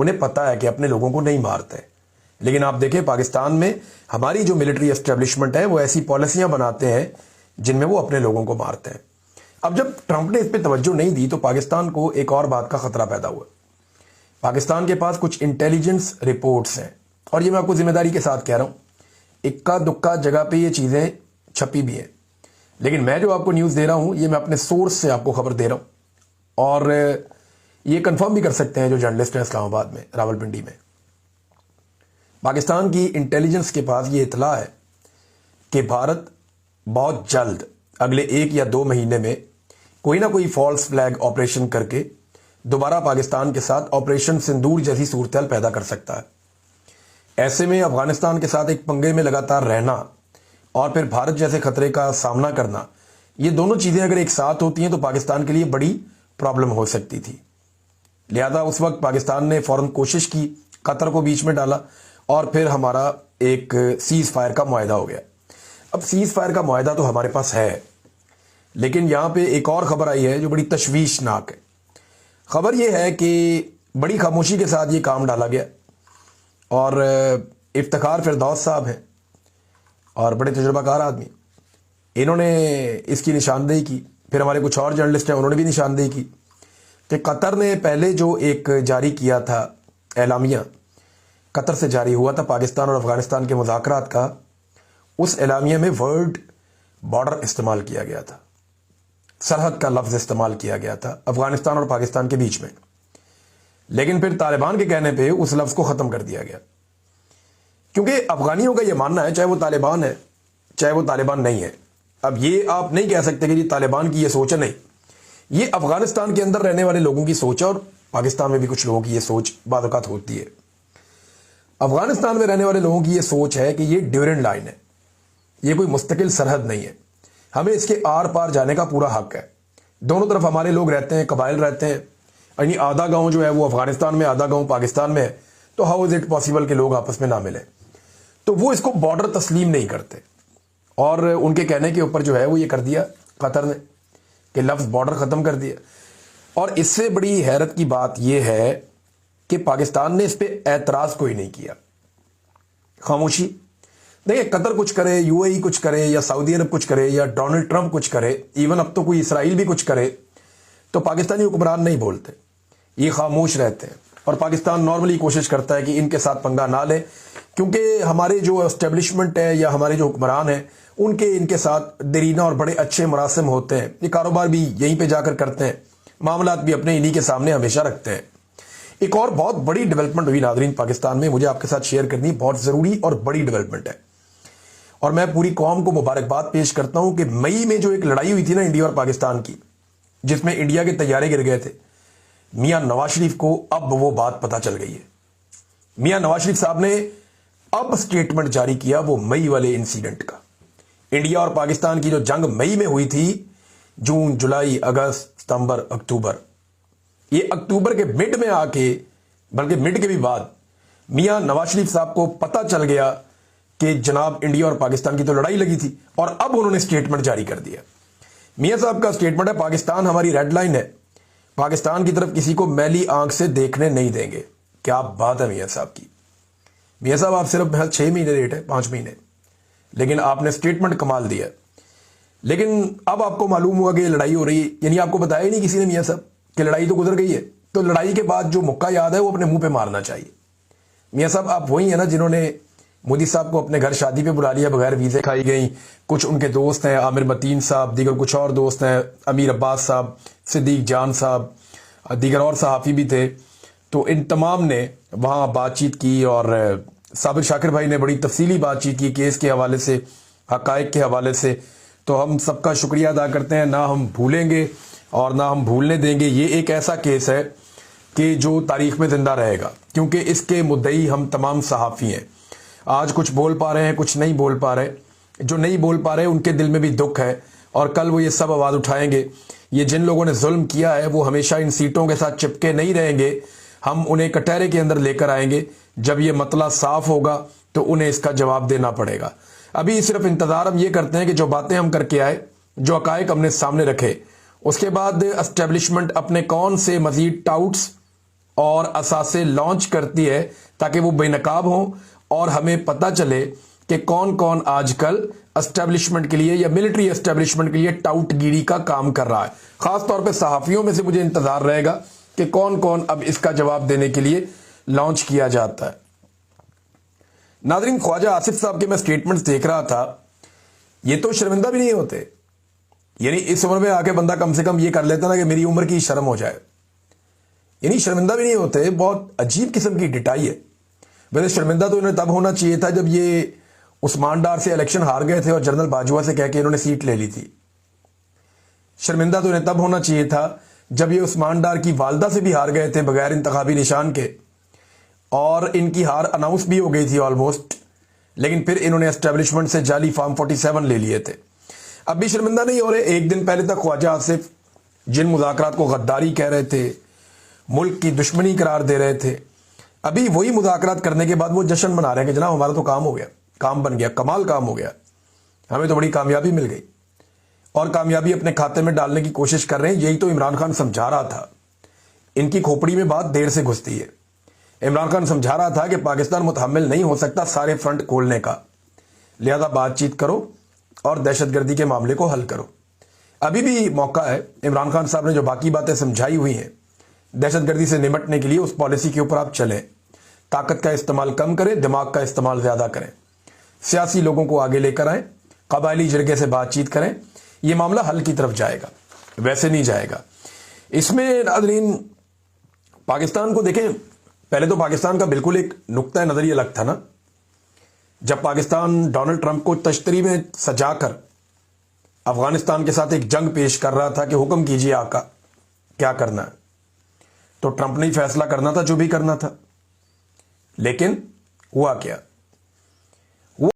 انہیں پتا ہے کہ اپنے لوگوں کو نہیں مارتے. لیکن آپ دیکھیں پاکستان میں ہماری جو ملٹری اسٹیبلشمنٹ ہے وہ ایسی پالیسیاں بناتے ہیں جن میں وہ اپنے لوگوں کو مارتے ہیں. اب جب ٹرمپ نے اس پہ توجہ نہیں دی تو پاکستان کو ایک اور بات کا خطرہ پیدا ہوا. پاکستان کے پاس کچھ انٹیلیجنس رپورٹس ہیں, اور یہ میں آپ کو ذمہ داری کے ساتھ کہہ رہا ہوں, اکا دکا جگہ پہ یہ چیزیں چھپی بھی ہیں, لیکن میں جو آپ کو نیوز دے رہا ہوں یہ میں اپنے سورس سے آپ کو خبر دے رہا ہوں, اور یہ کنفرم بھی کر سکتے ہیں جو جرنلسٹ ہیں اسلام آباد میں, راولپنڈی میں. پاکستان کی انٹیلیجنس کے پاس یہ اطلاع ہے کہ بھارت بہت جلد اگلے 1 یا 2 مہینے میں کوئی نہ کوئی فالس فلیگ آپریشن کر کے دوبارہ پاکستان کے ساتھ آپریشن سندور جیسی صورتحال پیدا کر سکتا ہے. ایسے میں افغانستان کے ساتھ ایک پنگے میں لگاتار رہنا اور پھر بھارت جیسے خطرے کا سامنا کرنا, یہ دونوں چیزیں اگر ایک ساتھ ہوتی ہیں تو پاکستان کے لیے بڑی پرابلم ہو سکتی تھی. لہذا اس وقت پاکستان نے فوراً کوشش کی, قطر کو بیچ میں ڈالا, اور پھر ہمارا ایک سیز فائر کا معاہدہ ہو گیا. اب سیز فائر کا معاہدہ تو ہمارے پاس ہے, لیکن یہاں پہ ایک اور خبر آئی ہے جو بڑی تشویشناک ہے. خبر یہ ہے کہ بڑی خاموشی کے ساتھ یہ کام ڈالا گیا, اور افتخار فردوس صاحب ہیں اور بڑے تجربہ کار آدمی, انہوں نے اس کی نشاندہی کی. پھر ہمارے کچھ اور جرنلسٹ ہیں انہوں نے بھی نشاندہی کی کہ قطر نے پہلے جو ایک جاری کیا تھا اعلامیہ, قطر سے جاری ہوا تھا پاکستان اور افغانستان کے مذاکرات کا, اس اعلامیہ میں ورڈ بارڈر استعمال کیا گیا تھا, سرحد کا لفظ استعمال کیا گیا تھا افغانستان اور پاکستان کے بیچ میں. لیکن پھر طالبان کے کہنے پہ اس لفظ کو ختم کر دیا گیا, کیونکہ افغانیوں کا یہ ماننا ہے چاہے وہ طالبان ہے چاہے وہ طالبان نہیں ہے. اب یہ آپ نہیں کہہ سکتے کہ یہ طالبان کی یہ سوچ ہے, نہیں, یہ افغانستان کے اندر رہنے والے لوگوں کی سوچ ہے, اور پاکستان میں بھی کچھ لوگوں کی یہ سوچ بعض اوقات ہوتی ہے. افغانستان میں رہنے والے لوگوں کی یہ سوچ ہے کہ یہ ڈیورنڈ لائن ہے, یہ کوئی مستقل سرحد نہیں ہے, ہمیں اس کے آر پار جانے کا پورا حق ہے. دونوں طرف ہمارے لوگ رہتے ہیں, قبائل رہتے ہیں, یعنی آدھا گاؤں جو ہے وہ افغانستان میں, آدھا گاؤں پاکستان میں ہے, تو ہاؤ از اٹ پاسبل کہ لوگ آپس میں نہ ملیں؟ تو وہ اس کو بارڈر تسلیم نہیں کرتے, اور ان کے کہنے کے اوپر جو ہے وہ یہ کر دیا قطر نے کہ لفظ بارڈر ختم کر دیا. اور اس سے بڑی حیرت کی بات یہ ہے کہ پاکستان نے اس پہ اعتراض کوئی نہیں کیا, خاموشی. دیکھیں قطر کچھ کرے, یو اے ای کچھ کرے, یا سعودی عرب کچھ کرے, یا ڈونلڈ ٹرمپ کچھ کرے, ایون اب تو کوئی اسرائیل بھی کچھ کرے, تو پاکستانی حکمران نہیں بولتے, یہ خاموش رہتے ہیں. اور پاکستان نارملی کوشش کرتا ہے کہ ان کے ساتھ پنگا نہ لے, کیونکہ ہمارے جو اسٹیبلشمنٹ ہے یا ہمارے جو حکمران ہیں ان کے ساتھ دیرینہ اور بڑے اچھے مراسم ہوتے ہیں, یہ کاروبار بھی یہیں پہ جا کر کرتے ہیں, معاملات بھی اپنے انہی کے سامنے ہمیشہ رکھتے ہیں. ایک اور بہت بڑی ڈیولپمنٹ ہوئی ناظرین پاکستان میں, مجھے آپ کے ساتھ شیئر کرنی بہت ضروری اور بڑی ڈیولپمنٹ ہے, اور میں پوری قوم کو مبارکباد پیش کرتا ہوں کہ مئی میں جو ایک لڑائی ہوئی تھی نا انڈیا اور پاکستان کی, جس میں انڈیا کے طیارے گر گئے تھے, میاں نواز شریف کو اب وہ بات پتہ چل گئی ہے. میاں نواز شریف صاحب نے اب سٹیٹمنٹ جاری کیا وہ مئی والے انسیڈنٹ کا. انڈیا اور پاکستان کی جو جنگ مئی میں ہوئی تھی, جون, جولائی, اگست, ستمبر, اکتوبر, یہ اکتوبر کے مڈ میں آ کے, بلکہ مڈ کے بھی بعد, میاں نواز شریف صاحب کو پتہ چل گیا کہ جناب انڈیا اور پاکستان کی تو لڑائی لگی تھی, اور اب انہوں نے سٹیٹمنٹ جاری کر دیا. میاں صاحب کا سٹیٹمنٹ ہے پاکستان ہماری ریڈ لائن ہے, پاکستان کی طرف کسی کو میلی آنکھ سے دیکھنے نہیں دیں گے. کیا بات ہے میاں صاحب کی. میاں صاحب آپ صرف 6 مہینے لیٹ ہے, 5 مہینے, لیکن آپ نے سٹیٹمنٹ کمال دیا. لیکن اب آپ کو معلوم ہوا کہ لڑائی ہو رہی ہے, یعنی آپ کو بتایا ہی نہیں کسی نے میاں صاحب کہ لڑائی تو گزر گئی ہے, تو لڑائی کے بعد جو مکہ یاد ہے وہ اپنے منہ پہ مارنا چاہیے. میاں صاحب آپ وہی ہیں نا جنہوں نے مودی صاحب کو اپنے گھر شادی پہ بلا لیا بغیر ویزے, کھائی گئی. کچھ ان کے دوست ہیں, عامر متین صاحب, دیگر کچھ اور دوست ہیں, امیر عباس صاحب, صدیق جان صاحب, دیگر اور صحافی بھی تھے. تو ان تمام نے وہاں بات چیت کی, اور صابر شاکر بھائی نے بڑی تفصیلی بات چیت کی کیس کے حوالے سے, حقائق کے حوالے سے. تو ہم سب کا شکریہ ادا کرتے ہیں, نہ ہم بھولیں گے اور نہ ہم بھولنے دیں گے. یہ ایک ایسا کیس ہے کہ جو تاریخ میں زندہ رہے گا, کیونکہ اس کے مدعی ہم تمام صحافی ہیں. آج کچھ بول پا رہے ہیں, کچھ نہیں بول پا رہے. جو نہیں بول پا رہے ان کے دل میں بھی دکھ ہے, اور کل وہ یہ سب آواز اٹھائیں گے. یہ جن لوگوں نے ظلم کیا ہے وہ ہمیشہ ان سیٹوں کے ساتھ چپکے نہیں رہیں گے, ہم انہیں کٹہرے کے اندر لے کر آئیں گے. جب یہ مسئلہ صاف ہوگا تو انہیں اس کا جواب دینا پڑے گا. ابھی صرف انتظار ہم یہ کرتے ہیں کہ جو باتیں ہم کر کے آئے, جو حقائق ہم نے سامنے رکھے, اس کے بعد اسٹیبلشمنٹ اپنے کون سے مزید ٹاؤٹس اور اثاثے لانچ کرتی ہے تاکہ وہ بے نقاب ہوں اور ہمیں پتہ چلے کہ کون کون آج کل اسٹیبلشمنٹ کے لیے یا ملٹری اسٹیبلشمنٹ کے لیے ٹاؤٹ گیری کا کام کر رہا ہے. خاص طور پہ صحافیوں میں سے مجھے انتظار رہے گا کہ کون کون اب اس کا جواب دینے کے لیے لانچ کیا جاتا ہے. ناظرین، خواجہ آصف صاحب کے میں سٹیٹمنٹس دیکھ رہا تھا، یہ تو شرمندہ بھی نہیں ہوتے. یعنی اس عمر میں آ کے بندہ کم سے کم یہ کر لیتا نا کہ میری عمر کی شرم ہو جائے. یعنی شرمندہ بھی نہیں ہوتے. بہت عجیب قسم کی ڈٹائی ہے. ویسے شرمندہ تو انہیں تب ہونا چاہیے تھا جب یہ عثمان ڈار سے الیکشن ہار گئے تھے اور جنرل باجوہ سے کہہ کے انہوں نے سیٹ لے لی تھی. شرمندہ تو انہیں تب ہونا چاہیے تھا جب یہ عثمان ڈار کی والدہ سے بھی ہار گئے تھے بغیر انتخابی نشان کے، اور ان کی ہار اناؤنس بھی ہو گئی تھی آلموسٹ، لیکن پھر انہوں نے اسٹیبلشمنٹ سے جعلی فارم 47 لے لیے تھے. اب بھی شرمندہ نہیں ہو رہے. ایک دن پہلے تک خواجہ آصف جن مذاکرات کو غداری کہہ رہے تھے، ملک کی دشمنی قرار دے رہے تھے، ابھی وہی مذاکرات کرنے کے بعد وہ جشن منا رہے ہیں کہ جناب ہمارا تو کام ہو گیا، کام بن گیا، کمال کام ہو گیا، ہمیں تو بڑی کامیابی مل گئی، اور کامیابی اپنے کھاتے میں ڈالنے کی کوشش کر رہے ہیں. یہی تو عمران خان سمجھا رہا تھا. ان کی کھوپڑی میں بات دیر سے گھستی ہے. عمران خان سمجھا رہا تھا کہ پاکستان متحمل نہیں ہو سکتا سارے فرنٹ کھولنے کا، لہذا بات چیت کرو اور دہشت گردی کے معاملے کو حل کرو. ابھی بھی موقع ہے. عمران خان صاحب نے جو باقی باتیں سمجھائی ہوئی ہیں دہشت گردی سے نمٹنے کے لیے، اس پالیسی کے اوپر آپ چلیں. طاقت کا استعمال کم کریں، دماغ کا استعمال زیادہ کریں. سیاسی لوگوں کو آگے لے کر آئیں، قبائلی جرگے سے بات چیت کریں. یہ معاملہ حل کی طرف جائے گا، ویسے نہیں جائے گا. اس میں ناظرین پاکستان کو دیکھیں. پہلے تو پاکستان کا بالکل ایک نقطہ نظری الگ تھا نا. جب پاکستان ڈونلڈ ٹرمپ کو تشتری میں سجا کر افغانستان کے ساتھ ایک جنگ پیش کر رہا تھا کہ حکم کیجیے آقا کیا کرنا ہے، تو ٹرمپ نے فیصلہ کرنا تھا جو بھی کرنا تھا. لیکن ہوا کیا؟